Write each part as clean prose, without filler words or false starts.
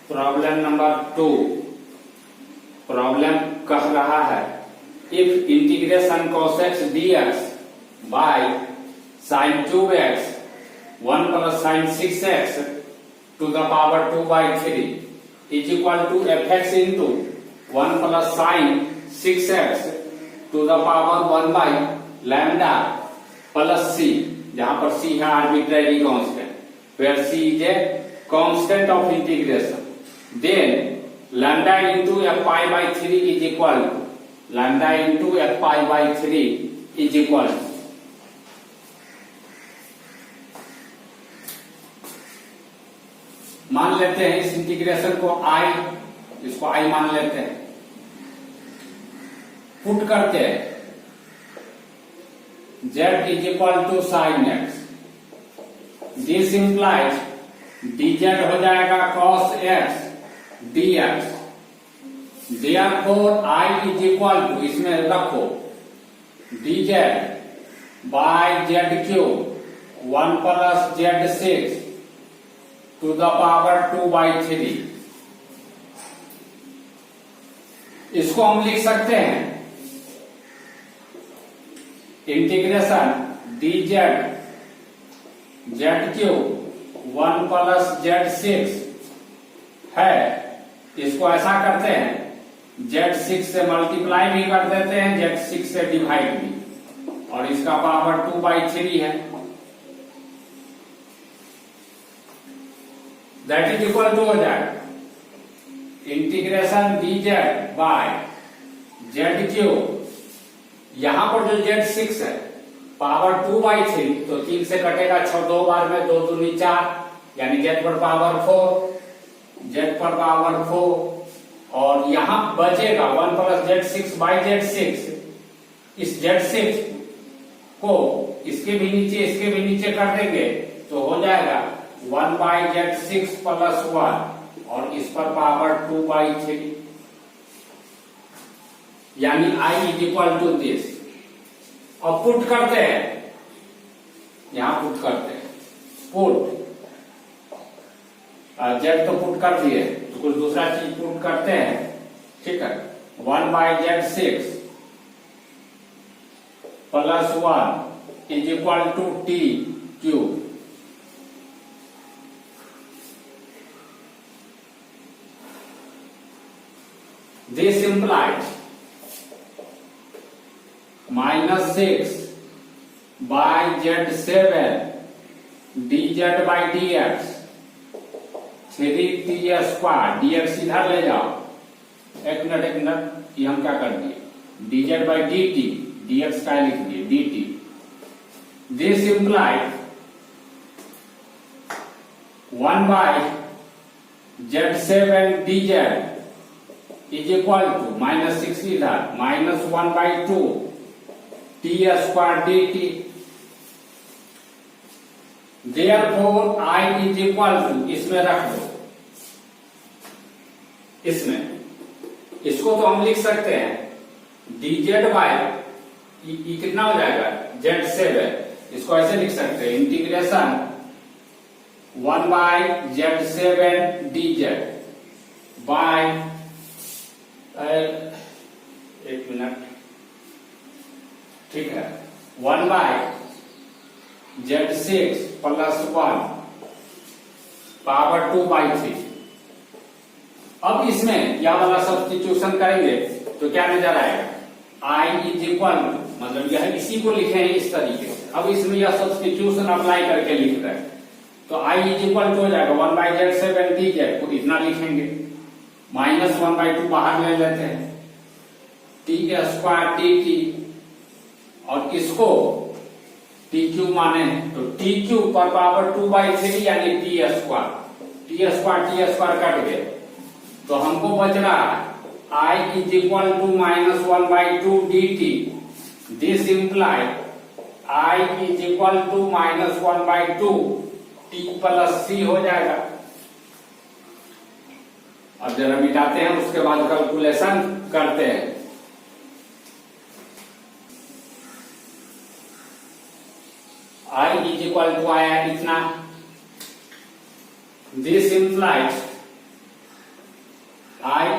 Problem number 2। Problem कह रहा है if integration cos x dx by sin 2x 1 plus sin 6x to the power 2 by 3 is equal to fx into 1 plus sin 6x to the power 1 by lambda plus c, जहां पर c है arbitrary constant, where c is a constant of integration. Then lambda into f pi by 3 is equal to lambda into f pi by 3 is equal to मान लेते हैं इस integration को i, इसको i मान लेते हैं, पुट करते हैं z is equal to sin x. This implies dz हो जाएगा cos x dx. Therefore I is equal to, इसमें रखो dz by z cube 1 plus z6 to the power 2 by 3. इसको हम लिख सकते हैं integration dz z cube 1 plus z6 है, इसको ऐसा करते हैं z6 से मल्टीप्लाई भी कर देते हैं, z6 से डिवाइड भी, और इसका पावर 2 by 3 है, दैट इज इक्वल टू हो जाएगा integration dz by z cube, यहां पर जो z6 है पावर 2 by 3, तो 3 से कटेगा 6 दो बार में, 2 दूनी 4, यानी z पर पावर 4, z पर पावर 4, और यहां बचेगा 1 प्लस z6 बाई z6. इस z6 को इसके भी नीचे इसके भी नीचे कर देंगे तो हो जाएगा 1 बाई z6 प्लस 1, और इस पर पावर 2 by 3, यानी i is equal to this. और पुट करते हैं, यहां पुट करते हैं, पुट z तो पुट कर दिए, तो कुछ दूसरा चीज पुट करते हैं, ठीक है. 1 by z6 plus 1 is equal to t cube. This implies minus 6 by z7 dz by dx 3t square, dx इधर ले जाओ, एक मिनट, ये हम क्या कर दिए, dz by dt, dx का लिख दिए dt. This implies 1 by z7 dz is equal to minus 6 इधर, minus 1 by 2 t square dt. Therefore I is equal to, इसमें रख दो, इसमें इसको तो हम लिख सकते हैं dz बाय कितना हो जाएगा z7, इसको ऐसे लिख सकते हैं integration 1 by z7 dz by, एक मिनट, ठीक है, 1 bye z6 plus 1 power 2 by 3. अब इसमें यह वाला सब्स्टिट्यूशन करेंगे तो क्या नजर आएगा, i इज इक्वल टू, मतलब यह इसी को लिखे हैं इस तरीके से. अब इसमें यह सब्स्टिट्यूशन अप्लाई करके लिख रहे हैं, तो i इज इक्वल टू हो जाएगा 1 बाई z7 dz को इतना लिखेंगे, माइनस 1 by 2 बाहर ले लेते हैं, t स्क्वायर dt, और इसको टी क्यू माने तो टी क्यू पर पावर 2 by 3 यानी टी स्क्वायर कट गए, तो हमको बच रहा है i is equal to minus 1 by 2 dt. This imply i is equal to minus 1 by 2 t plus c हो जाएगा. अब जरा मिटाते हैं, उसके बाद कैलकुलेशन करते हैं. I is equal to आया इतना. This implies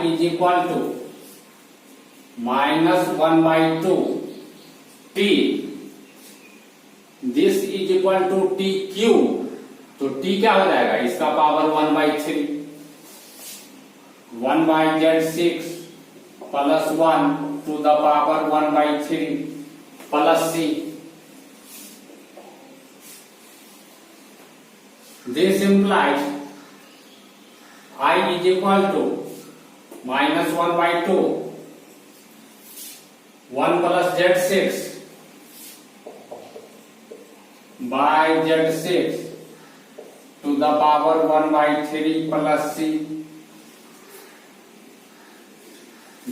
is equal to -1/2 t, this is equal to t cube, तो t क्या हो जाएगा, इसका power 1/3, 1/z6 plus 1 to the power 1/3 plus c. This implies I is equal to -1/2 1 plus z6 by z6 to the power 1/3 plus c.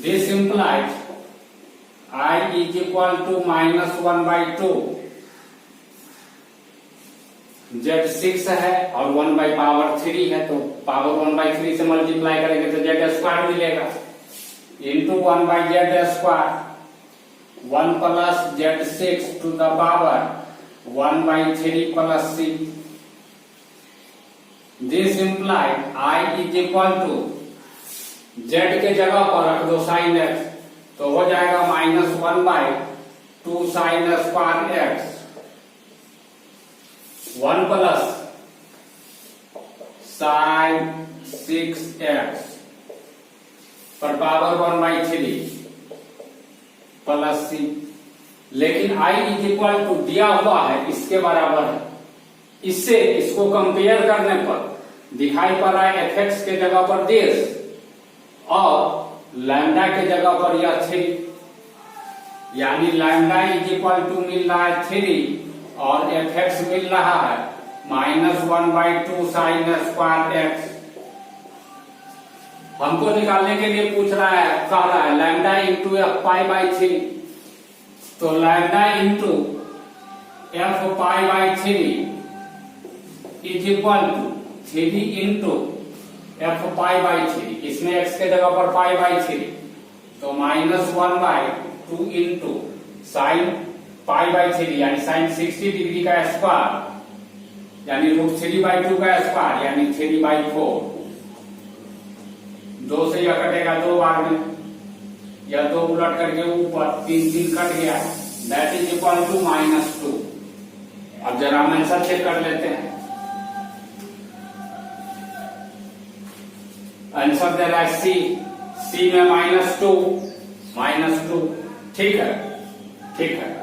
This implies I is equal to -1/2 z6 है और 1/3 है, तो power 1/3 से multiply करेंगे तो z² मिलेगा, into 1/z², 1 plus z6 to the power 1/3 plus c. This imply I is equal to z के जगह पर रख दो sin x, तो हो जाएगा -1/2 sin square x, 1 plus sin 6x पर पावर 1/3 प्लस c. लेकिन I इज इक्वल टू दिया हुआ है इसके बराबर है, इससे इसको कंपेयर करने पर दिखाई पड़ रहा है fx के जगह पर दिस और लैम्डा के जगह पर यह 3, यानी लैम्डा इज इक्वल टू मिल रहा है 3 और fx मिल रहा है -1/2 sin स्क्वायर x. हमको निकालने के लिए पूछ रहा है, कह रहा है lambda into f pi by 3, तो lambda into f pi by 3 is equal to 3 into f pi by 3, इसमें x के जगह पर पाई बाई 3, तो -1/2 इंटू साइन पाई बाई 3 यानी साइन 60 डिग्री का स्क्वायर, यानी √3/2 का स्क्वायर यानी 3/4. 2 से यह कटेगा 2 बार में, यह 2 उलट करके ऊपर 3 कट गया, दैट इज इक्वल टू -2. अब जरा हम आंसर चेक कर लेते हैं. आंसर दे रहा है C में -2, ठीक है, ठीक है.